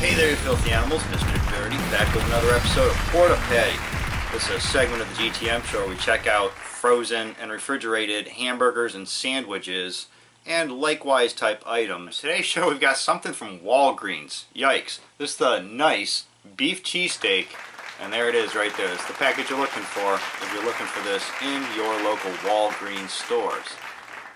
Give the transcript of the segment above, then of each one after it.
Hey there, you filthy animals. Mr. Dirty back with another episode of Porta-Patty. This is a segment of the GTM show where we check out frozen and refrigerated hamburgers and sandwiches and likewise type items. Today's show we've got something from Walgreens. Yikes. This is the nice beef cheesesteak, and there it is right there. It's the package you're looking for if you're looking for this in your local Walgreens stores.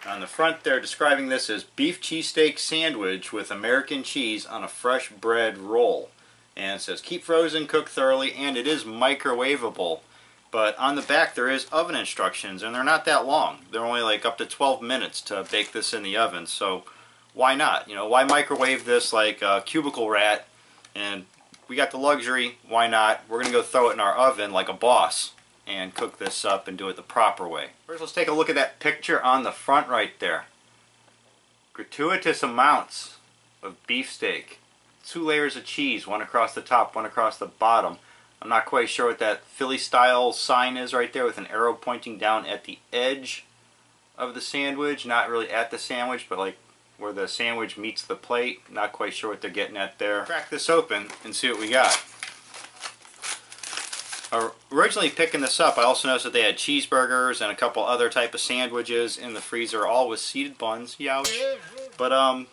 On the front they're describing this as beef cheesesteak sandwich with American cheese on a fresh bread roll. And it says keep frozen, cook thoroughly, and it is microwavable. But on the back there is oven instructions, and they're not that long. They're only like up to 12 minutes to bake this in the oven, so why not? You know, why microwave this like a cubicle rat? And we got the luxury, why not? We're going to go throw it in our oven like a boss and cook this up and do it the proper way. First, let's take a look at that picture on the front right there. Gratuitous amounts of beefsteak. 2 layers of cheese, one across the top, one across the bottom. I'm not quite sure what that Philly style sign is right there with an arrow pointing down at the edge of the sandwich. Not really at the sandwich, but like where the sandwich meets the plate. Not quite sure what they're getting at there. Crack this open and see what we got. Originally picking this up, I also noticed that they had cheeseburgers and a couple other type of sandwiches in the freezer, all with seeded buns. Youch. But I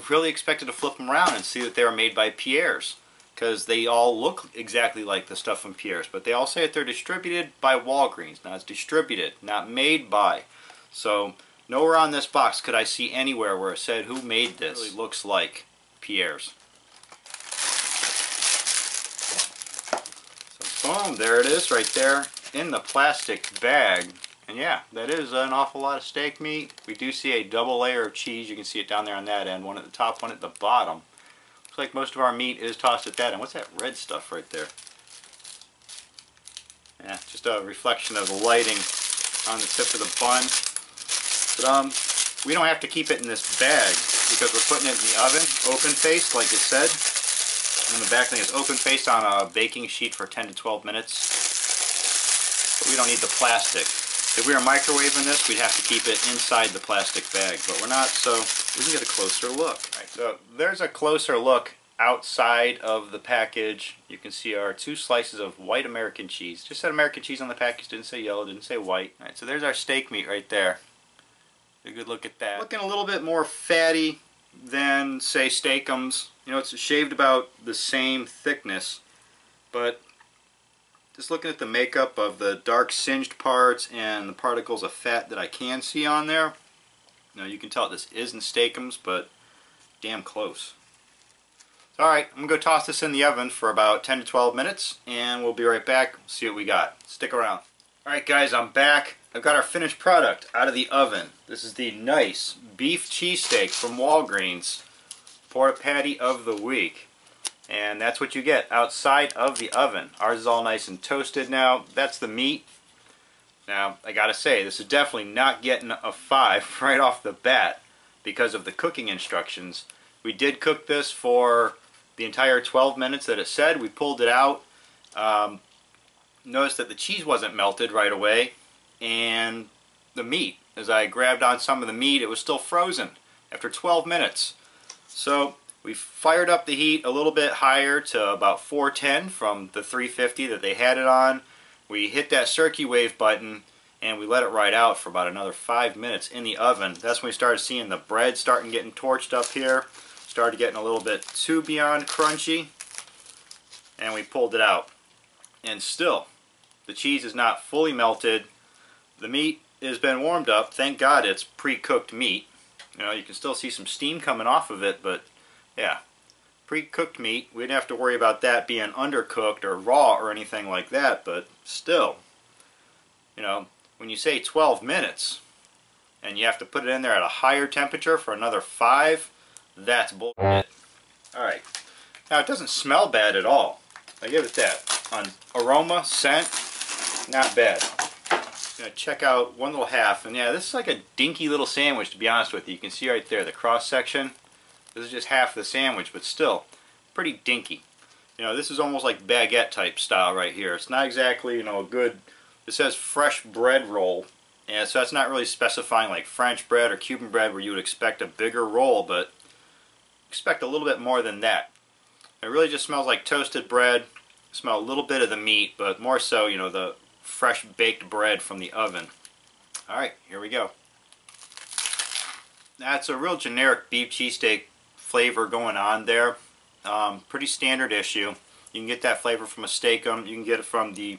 really expected to flip them around and see that they were made by Pierre's, because they all look exactly like the stuff from Pierre's, but they all say that they're distributed by Walgreens. Now it's distributed, not made by. So nowhere on this box could I see anywhere where it said who made this. It really looks like Pierre's. Boom, there it is right there in the plastic bag. And yeah, that is an awful lot of steak meat. We do see a double layer of cheese. You can see it down there on that end. One at the top, one at the bottom. Looks like most of our meat is tossed at that end. What's that red stuff right there? Yeah, just a reflection of the lighting on the tip of the bun. But we don't have to keep it in this bag because we're putting it in the oven, open-faced like it said. And the back thing is open-faced on a baking sheet for 10 to 12 minutes. But we don't need the plastic. If we were microwaving this, we'd have to keep it inside the plastic bag. But we're not, so we can get a closer look. Right, so there's a closer look outside of the package. You can see our 2 slices of white American cheese. Just said American cheese on the package, didn't say yellow, didn't say white. All right, so there's our steak meat right there. Get a good look at that. Looking a little bit more fatty than, say, Steakums. You know, it's shaved about the same thickness, but just looking at the makeup of the dark singed parts and the particles of fat that I can see on there, now you can tell this isn't Steakums, but damn close. Alright, I'm going to go toss this in the oven for about 10 to 12 minutes, and we'll be right back. See what we got. Stick around. Alright guys, I'm back. I've got our finished product out of the oven. This is the nice beef cheesesteak from Walgreens. Porta-Patty of the week. And that's what you get outside of the oven. Ours is all nice and toasted now. That's the meat. Now, I gotta say, this is definitely not getting a 5 right off the bat because of the cooking instructions. We did cook this for the entire 12 minutes that it said. We pulled it out. Noticed that the cheese wasn't melted right away. And the meat, as I grabbed on some of the meat, it was still frozen after 12 minutes. So we fired up the heat a little bit higher to about 410 from the 350 that they had it on. We hit that CircuWave button and we let it ride out for about another 5 minutes in the oven. That's when we started seeing the bread starting getting torched up here. Started getting a little bit too beyond crunchy. And we pulled it out. And still, the cheese is not fully melted. The meat has been warmed up. Thank God it's pre-cooked meat. You know, you can still see some steam coming off of it, but yeah, pre-cooked meat. We didn't have to worry about that being undercooked or raw or anything like that, but still, you know, when you say 12 minutes and you have to put it in there at a higher temperature for another 5, that's bullshit. Alright, now it doesn't smell bad at all. I give it that. On aroma, scent, not bad. Gonna check out one little half, and yeah, this is like a dinky little sandwich, to be honest with you. You can see right there the cross section. This is just half the sandwich, but still pretty dinky. You know, this is almost like baguette type style right here. It's not exactly, you know, a good, it says fresh bread roll, and so that's not really specifying like French bread or Cuban bread where you would expect a bigger roll, but expect a little bit more than that. It really just smells like toasted bread. Smell a little bit of the meat, but more so, you know, the fresh baked bread from the oven. Alright, here we go. That's a real generic beef cheesesteak flavor going on there. Pretty standard issue. You can get that flavor from a Steak-umm. You can get it from the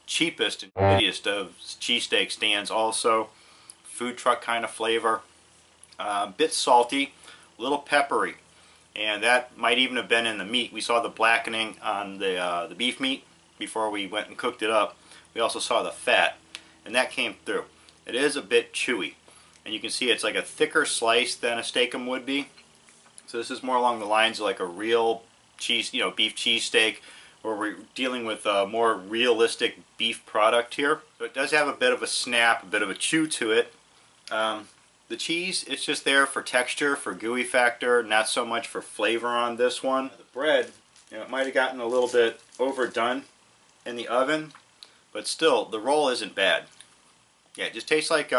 cheapest and shittiest of cheesesteak stands also. Food truck kind of flavor. A bit salty, a little peppery. And that might even have been in the meat. We saw the blackening on the beef meat before we went and cooked it up. We also saw the fat, and that came through. It is a bit chewy, and you can see it's like a thicker slice than a Steak-umm would be. So this is more along the lines of like a real cheese, you know, beef cheesesteak, where we're dealing with a more realistic beef product here. So it does have a bit of a snap, a bit of a chew to it. The cheese, it's just there for texture, for gooey factor, not so much for flavor on this one. The bread, you know, it might have gotten a little bit overdone in the oven, but still, the roll isn't bad. Yeah, it just tastes like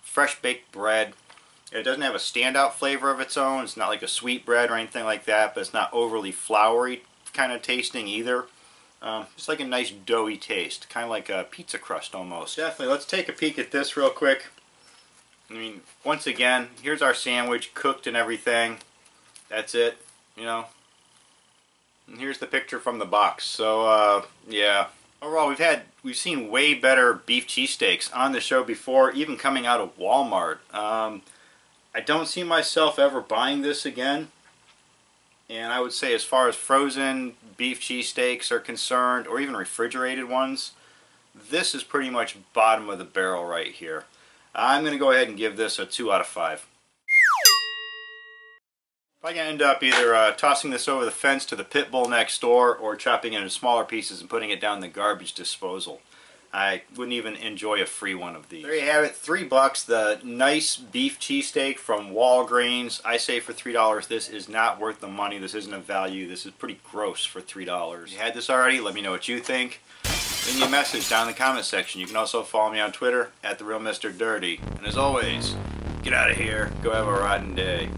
fresh baked bread. It doesn't have a standout flavor of its own. It's not like a sweet bread or anything like that, but it's not overly floury kind of tasting either. Just like a nice doughy taste, kind of like a pizza crust almost. Definitely, let's take a peek at this real quick. I mean, once again, here's our sandwich, cooked and everything. That's it, you know. And here's the picture from the box. So, yeah. Overall, we've seen way better beef cheesesteaks on the show before, even coming out of Walmart. I don't see myself ever buying this again. And I would say as far as frozen beef cheesesteaks are concerned, or even refrigerated ones, this is pretty much bottom of the barrel right here. I'm going to go ahead and give this a 2 out of 5. If I can end up either tossing this over the fence to the pit bull next door, or chopping it into smaller pieces and putting it down the garbage disposal, I wouldn't even enjoy a free one of these. There you have it, $3. The nice beef cheesesteak from Walgreens. I say for $3, this is not worth the money. This isn't a value. This is pretty gross for $3. If you had this already, let me know what you think. Leave me a message down in the comment section. You can also follow me on Twitter @TheRealMrDirty. And as always, get out of here. Go have a rotten day.